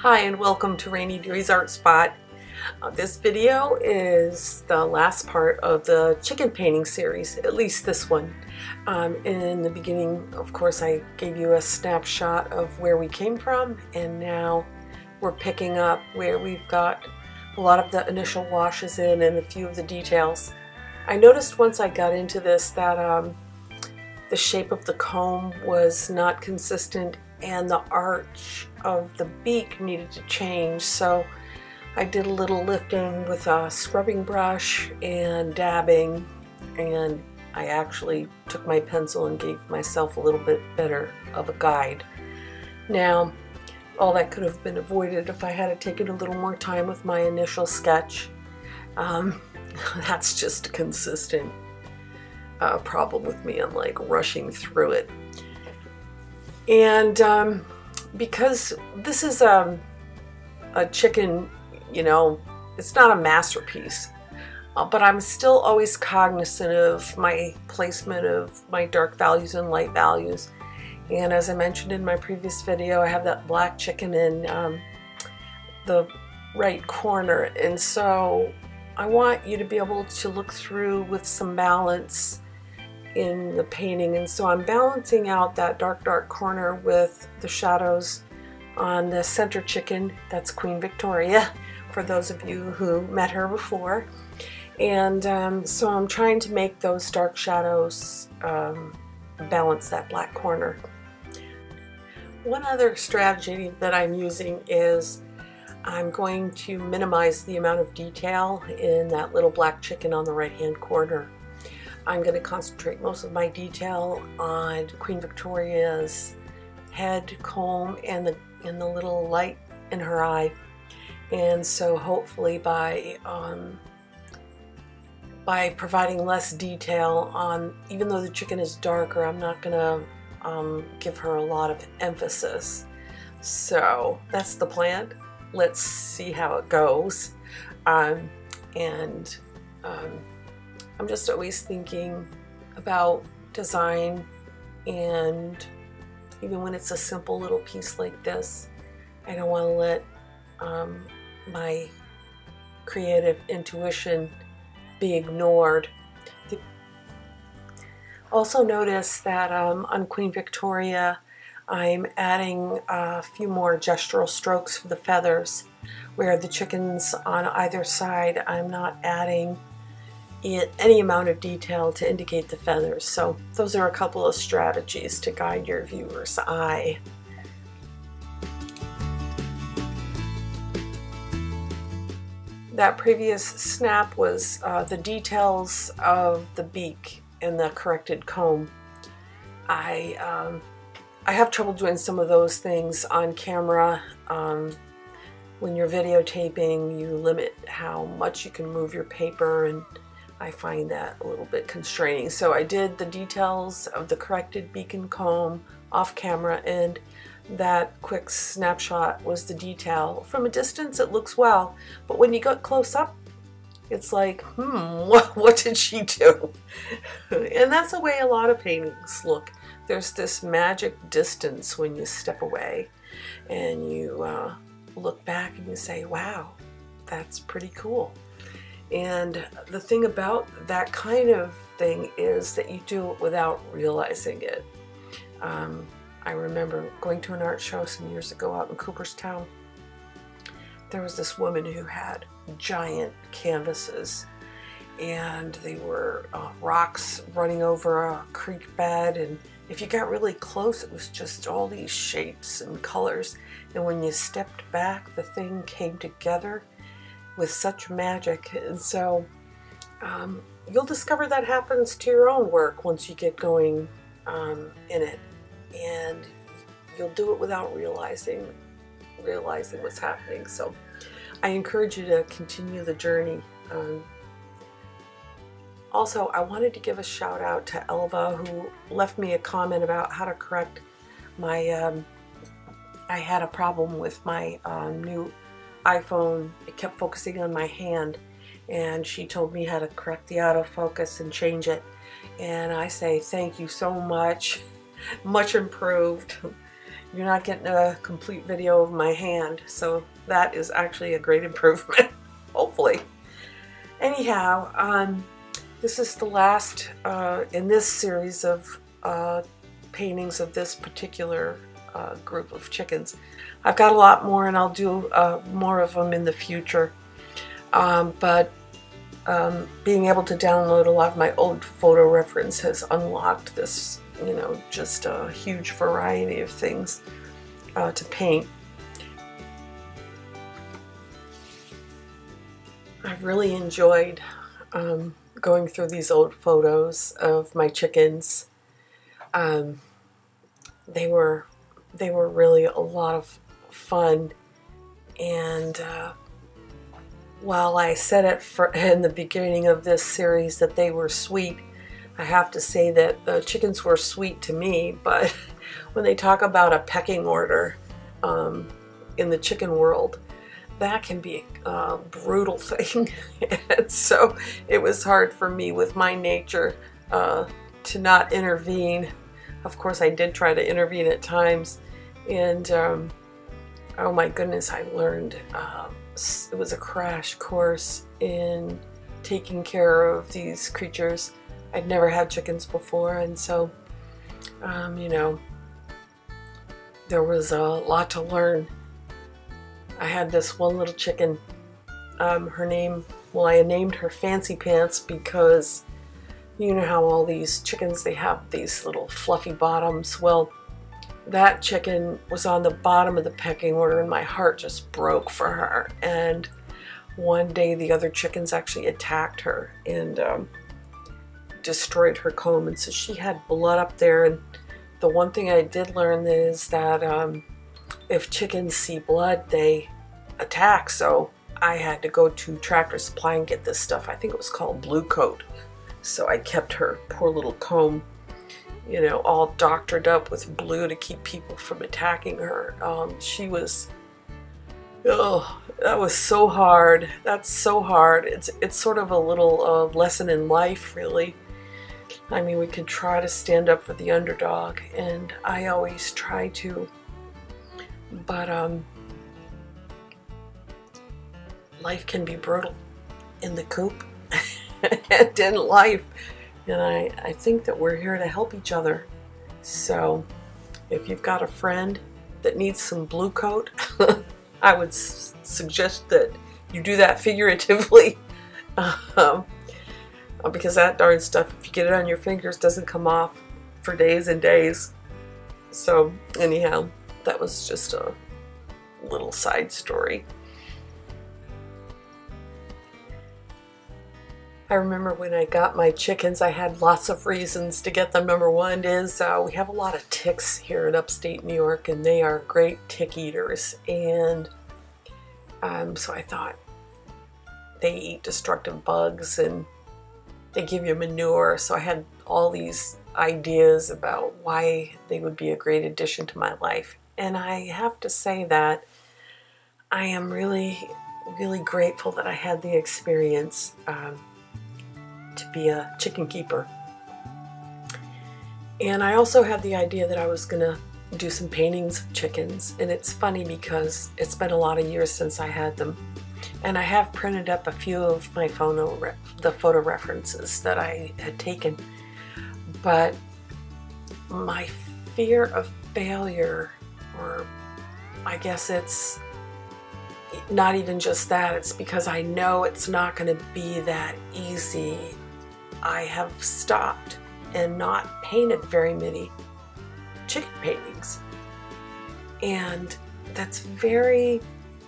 Hi and welcome to Rainey Dewey's Art Spot. This video is the last part of the chicken painting series, at least this one. In the beginning, of course, I gave you a snapshot of where we came from, and now we're picking up where we've got a lot of the initial washes in and a few of the details. I noticed once I got into this that the shape of the comb was not consistent and the arch of the beak needed to change, so I did a little lifting with a scrubbing brush and dabbing, and I actually took my pencil and gave myself a little bit better of a guide. Now, all that could have been avoided if I had taken a little more time with my initial sketch. That's just a consistent problem with me. I'm like rushing through it. And because this is a chicken, you know, it's not a masterpiece, but I'm still always cognizant of my placement of my dark values and light values. And as I mentioned in my previous video, I have that black chicken in the right corner, and so I want you to be able to look through with some balance in the painting, and so I'm balancing out that dark corner with the shadows on the center chicken. That's Queen Victoria, for those of you who met her before. And so I'm trying to make those dark shadows balance that black corner. One other strategy that I'm using is I'm going to minimize the amount of detail in that little black chicken on the right hand corner. I'm going to concentrate most of my detail on Queen Victoria's head, comb, and the little light in her eye. And so hopefully by providing less detail on, even though the chicken is darker, I'm not going to give her a lot of emphasis. So that's the plan. Let's see how it goes. I'm just always thinking about design, and even when it's a simple little piece like this, I don't want to let my creative intuition be ignored. Also notice that on Queen Victoria, I'm adding a few more gestural strokes for the feathers, where the chickens on either side, I'm not adding any amount of detail to indicate the feathers. So those are a couple of strategies to guide your viewer's eye. That previous snap was the details of the beak and the corrected comb. I have trouble doing some of those things on camera. When you're videotaping, you limit how much you can move your paper, and I find that a little bit constraining. So I did the details of the corrected beak and comb off camera, and that quick snapshot was the detail. From a distance it looks well, but when you get close up, it's like, what did she do? And that's the way a lot of paintings look. There's this magic distance when you step away and you look back and you say, wow, that's pretty cool. And the thing about that kind of thing is that you do it without realizing it. I remember going to an art show some years ago out in Cooperstown. There was this woman who had giant canvases, and they were rocks running over a creek bed, and if you got really close, it was just all these shapes and colors, and when you stepped back, the thing came together with such magic. And so you'll discover that happens to your own work once you get going in it, and you'll do it without realizing what's happening. So I encourage you to continue the journey. Also, I wanted to give a shout out to Elva, who left me a comment about how to correct my I had a problem with my new iPhone. It kept focusing on my hand, and she told me how to correct the autofocus and change it, and I say thank you so much. Much improved. you're not getting a complete video of my hand, so that is actually a great improvement, hopefully. Anyhow, this is the last in this series of paintings of this particular group of chickens. I've got a lot more, and I'll do more of them in the future. But being able to download a lot of my old photo reference has unlocked this, you know, just a huge variety of things to paint. I've really enjoyed going through these old photos of my chickens. They were really a lot of fun, and while I said it in the beginning of this series that they were sweet, I have to say that the chickens were sweet to me, but when they talk about a pecking order in the chicken world, that can be a brutal thing. And so it was hard for me with my nature to not intervene. Of course, I did try to intervene at times, and oh my goodness, I learned it was a crash course in taking care of these creatures. I'd never had chickens before, and so you know, there was a lot to learn. I had this one little chicken, her name, well, I named her Fancy Pants because you know how all these chickens, they have these little fluffy bottoms. Well, that chicken was on the bottom of the pecking order, and my heart just broke for her. And one day the other chickens actually attacked her and destroyed her comb, and so she had blood up there. And the one thing I did learn is that if chickens see blood, they attack. So I had to go to Tractor Supply and get this stuff. I think it was called Blu-Kote. So I kept her poor little comb, you know, all doctored up with blue to keep people from attacking her. She was, oh, that was so hard. That's so hard. It's sort of a little lesson in life, really. I mean, we can try to stand up for the underdog, and I always try to, but life can be brutal in the coop and in life. And I think that we're here to help each other. So if you've got a friend that needs some Blu-Kote, I would suggest that you do that figuratively. Because that darn stuff, if you get it on your fingers, doesn't come off for days and days. So anyhow, that was just a little side story. I remember when I got my chickens, I had lots of reasons to get them. Number one is we have a lot of ticks here in upstate New York, and they are great tick eaters. And so I thought, they eat destructive bugs and they give you manure. So I had all these ideas about why they would be a great addition to my life. And I have to say that I am really, really grateful that I had the experience to be a chicken keeper. And I also had the idea that I was gonna do some paintings of chickens, and it's funny because it's been a lot of years since I had them, and I have printed up a few of my the photo references that I had taken, but my fear of failure, or I guess it's not even just that, it's because I know it's not going to be that easy. I have stopped and not painted very many chicken paintings, and that's very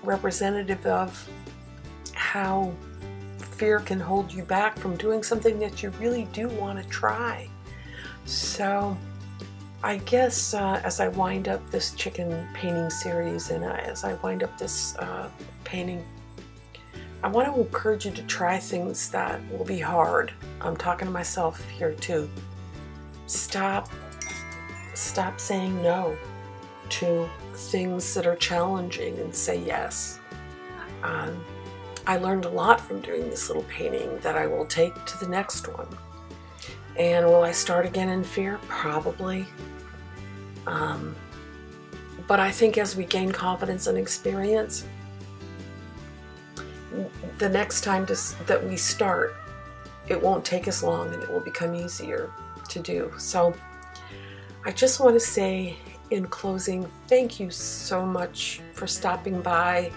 representative of how fear can hold you back from doing something that you really do want to try. So I guess as I wind up this chicken painting series, and as I wind up this painting, I want to encourage you to try things that will be hard. I'm talking to myself here too. Stop saying no to things that are challenging and say yes. I learned a lot from doing this little painting that I will take to the next one. And will I start again in fear? Probably. But I think as we gain confidence and experience, the next time that we start, it won't take us long and it will become easier to do. So I just want to say in closing, thank you so much for stopping by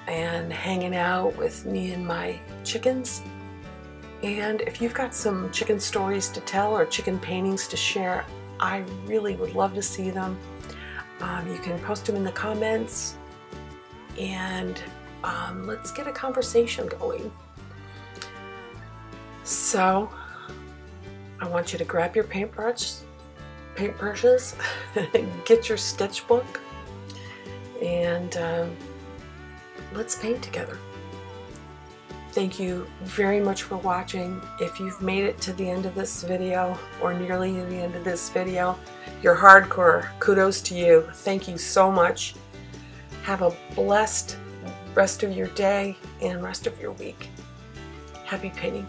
and hanging out with me and my chickens. And if you've got some chicken stories to tell or chicken paintings to share, I really would love to see them. You can post them in the comments, and let's get a conversation going. So I want you to grab your paint brushes, get your sketchbook, and let's paint together. Thank you very much for watching. If you've made it to the end of this video, or nearly to the end of this video, you're hardcore. Kudos to you. Thank you so much. Have a blessed rest of your day and rest of your week. Happy painting.